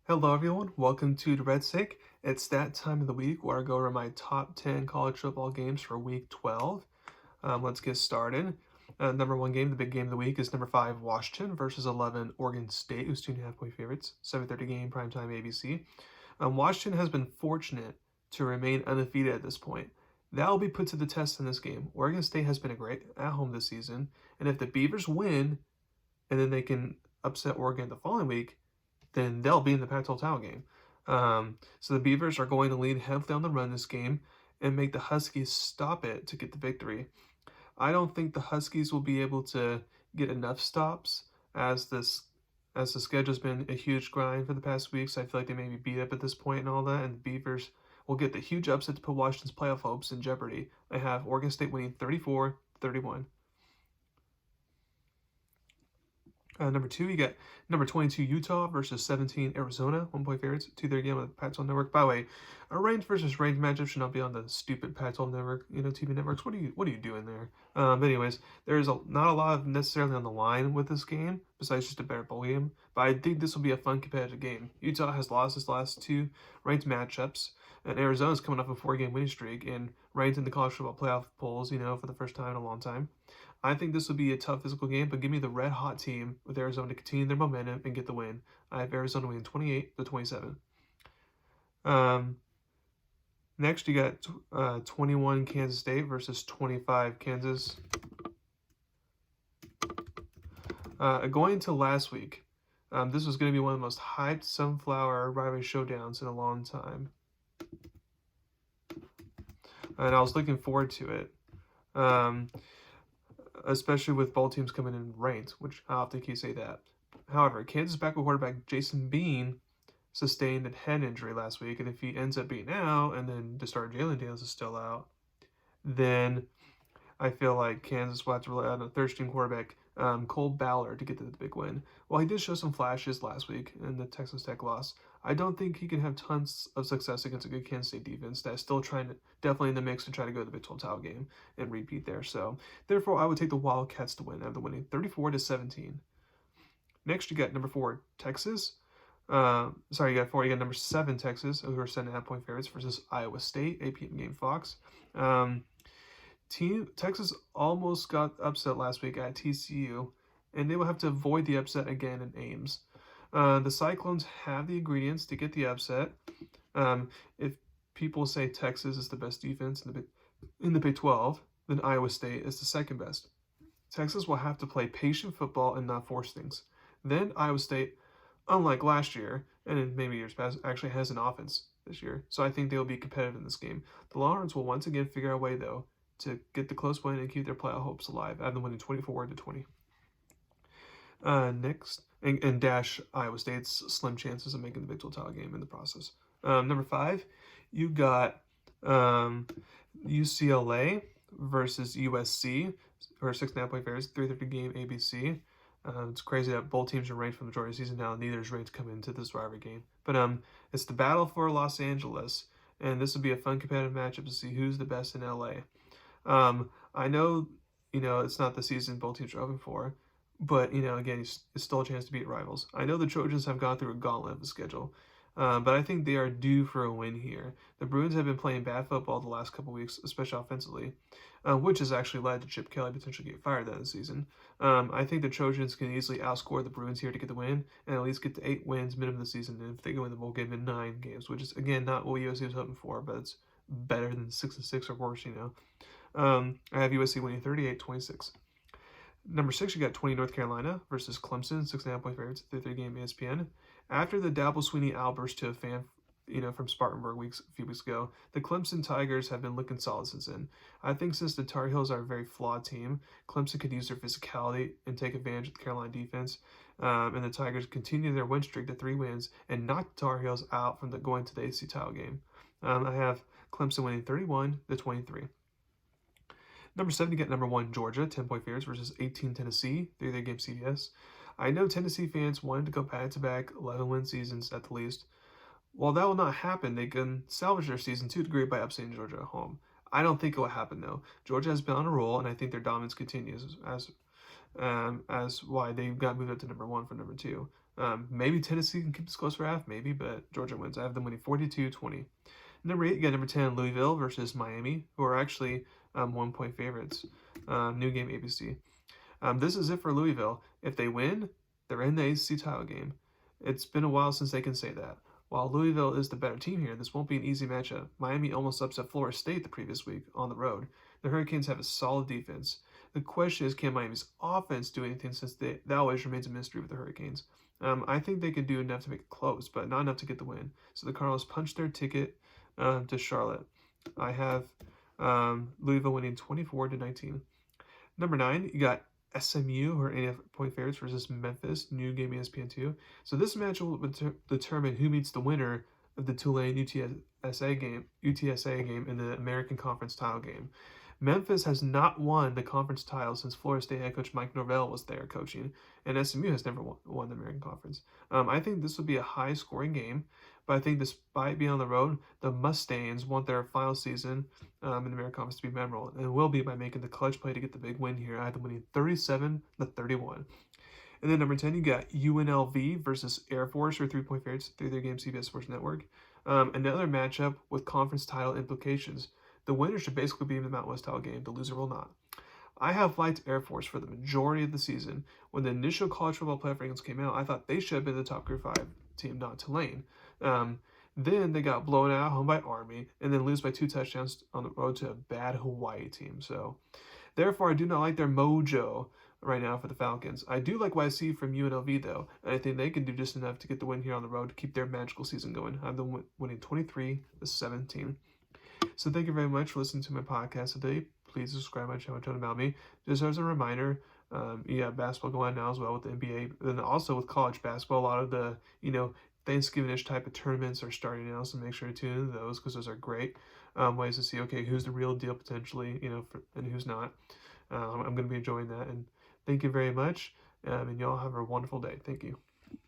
Hello everyone, welcome to Durrett's Sake. It's that time of the week where I go over my top 10 college football games for week 12. Let's get started. Number one game, the big game of the week, is number 5 Washington versus 11 Oregon State, who's 2.5-point favorites. 7:30 game, primetime ABC. Washington has been fortunate to remain undefeated at this point. That will be put to the test in this game. Oregon State has been a great at home this season, and if the Beavers win, and then they can upset Oregon the following week, then they'll be in the Pac-12 title game. So the Beavers are going to lean heavily on the run this game and make the Huskies stop it to get the victory. I don't think the Huskies will be able to get enough stops as the schedule's been a huge grind for the past weeks. I feel like they may be beat up at this point and all that, and the Beavers will get the huge upset to put Washington's playoff hopes in jeopardy. I have Oregon State winning 34-31. Number two, you got number 22 Utah versus 17 Arizona, 1-point favorites, 2:30 game on the Pac-12 network. By the way, a range versus range matchup should not be on the stupid Pac-12 network, TV networks. What are you doing there? But anyways, there's not a lot of necessarily on the line with this game besides just a better bowl game. But I think this will be a fun competitive game. Utah has lost his last two ranked matchups, and Arizona's coming off a 4-game winning streak and ranked in the college football playoff polls, for the first time in a long time. I think this will be a tough physical game, but give me the red hot team with Arizona to continue their momentum and get the win. I have Arizona winning 28-27. Next, you got 21 Kansas State versus 25 Kansas. Going into last week, this was going to be one of the most hyped sunflower rivalry showdowns in a long time. And I was looking forward to it. Especially with both teams coming in ranked, which I often can say that. However, Kansas backup quarterback Jason Bean sustained a head injury last week, and if he ends up being out, and then the starter Jalen Daniels is still out, then I feel like Kansas will have to rely on a third-string quarterback, Cole Ballard, to get the big win. While he did show some flashes last week in the Texas Tech loss, I don't think he can have tons of success against a good Kansas State defense that's still definitely in the mix to try to go to the Big 12 title game and repeat there. So, therefore, I would take the Wildcats to win. I have the winning 34-17. Next, you got number 4, Texas. You got number 7, Texas, who are 7.5-point favorites versus Iowa State, 8 p.m. game Fox. Texas almost got upset last week at TCU, and they will have to avoid the upset again in Ames. The Cyclones have the ingredients to get the upset. If people say Texas is the best defense in the Big 12, then Iowa State is the second best. Texas will have to play patient football and not force things. Then Iowa State, unlike last year, and in maybe years past, actually has an offense this year. So I think they will be competitive in this game. The Longhorns will once again figure out a way, though, to get the close win and keep their playoff hopes alive. I have them winning 24-20. Next, and dash Iowa State's slim chances of making the Big 12 title game in the process. Number 5, you got UCLA versus USC, or 6.5-point favorites, 3:30 game ABC. It's crazy that both teams are ranked for the majority of the season now. Neither is ranked to come into this rivalry game. But it's the battle for Los Angeles, and this will be a fun competitive matchup to see who's the best in LA. I know, it's not the season both teams are hoping for, but, again, it's still a chance to beat rivals. I know the Trojans have gone through a gauntlet of the schedule, but I think they are due for a win here. The Bruins have been playing bad football the last couple weeks, especially offensively, which has actually led to Chip Kelly potentially getting fired that season. I think the Trojans can easily outscore the Bruins here to get the win and at least get to 8 wins minimum this season. And if they go in the bowl game in 9 games, which is, again, not what USC was hoping for, but it's better than 6-6 or worse, I have USC winning 38-26. Number 6, you got 20 North Carolina versus Clemson, 6.5-point favorites, 3:30 game ESPN. After the Dabo Swinney outburst to a fan, from Spartanburg a few weeks ago, the Clemson Tigers have been looking solid since then. I think since the Tar Heels are a very flawed team, Clemson could use their physicality and take advantage of the Carolina defense, and the Tigers continue their win streak to 3 wins and knock the Tar Heels out from going to the AC title game. I have Clemson winning 31-23. Number 7, you get number 1 Georgia, 10-point favorites versus 18 Tennessee, 3:30 game CBS. I know Tennessee fans wanted to go back-to-back 11-win seasons at the least. While that will not happen, they can salvage their season to a degree by upsetting Georgia at home. I don't think it will happen though. Georgia has been on a roll, and I think their dominance continues as why they got moved up to number 1 from number 2. Maybe Tennessee can keep this close for half, maybe, but Georgia wins. I have them winning 42-20. Number 8, you got number 10, Louisville versus Miami, who are actually 1-point favorites. New game ABC. This is it for Louisville. If they win, they're in the ACC title game. It's been a while since they can say that. While Louisville is the better team here, this won't be an easy matchup. Miami almost upset Florida State the previous week on the road. The Hurricanes have a solid defense. The question is, can Miami's offense do anything, since that always remains a mystery with the Hurricanes? I think they can do enough to make it close, but not enough to get the win. So the Cardinals punched their ticket to Charlotte. I have Louisville winning 24-19. Number 9, you got SMU, who are 8-point favorites, versus Memphis, new game ESPN2. So this match will determine who meets the winner of the Tulane UTSA game in the American Conference title game. Memphis has not won the conference title since Florida State head coach Mike Norvell was there coaching, and SMU has never won the American Conference. I think this will be a high-scoring game, but I think despite being on the road, the Mustangs want their final season in the American Conference to be memorable, and will be by making the clutch play to get the big win here. I have them winning 37-31. And then number 10, you got UNLV versus Air Force, or 3-point favorites, 3-3 game CBS Sports Network. Another matchup with conference title implications. The winner should basically be in the Mountain West title game. The loser will not. I have liked Air Force for the majority of the season. When the initial college football playoff rankings came out, I thought they should have been the top Group 5 team, not Tulane. Then they got blown out at home by Army, and then lose by 2 touchdowns on the road to a bad Hawaii team. So, therefore, I do not like their mojo right now for the Falcons. I do like what I see from UNLV, though, and I think they can do just enough to get the win here on the road to keep their magical season going. I have them winning 23-17. So thank you very much for listening to my podcast today. Please subscribe to my channel, tell about me. Just as a reminder, you have basketball going on now as well with the NBA, and then also with college basketball. A lot of the, Thanksgiving-ish type of tournaments are starting now, so make sure to tune into those, because those are great ways to see, okay, who's the real deal potentially, and who's not. I'm going to be enjoying that, and thank you very much, and y'all have a wonderful day. Thank you.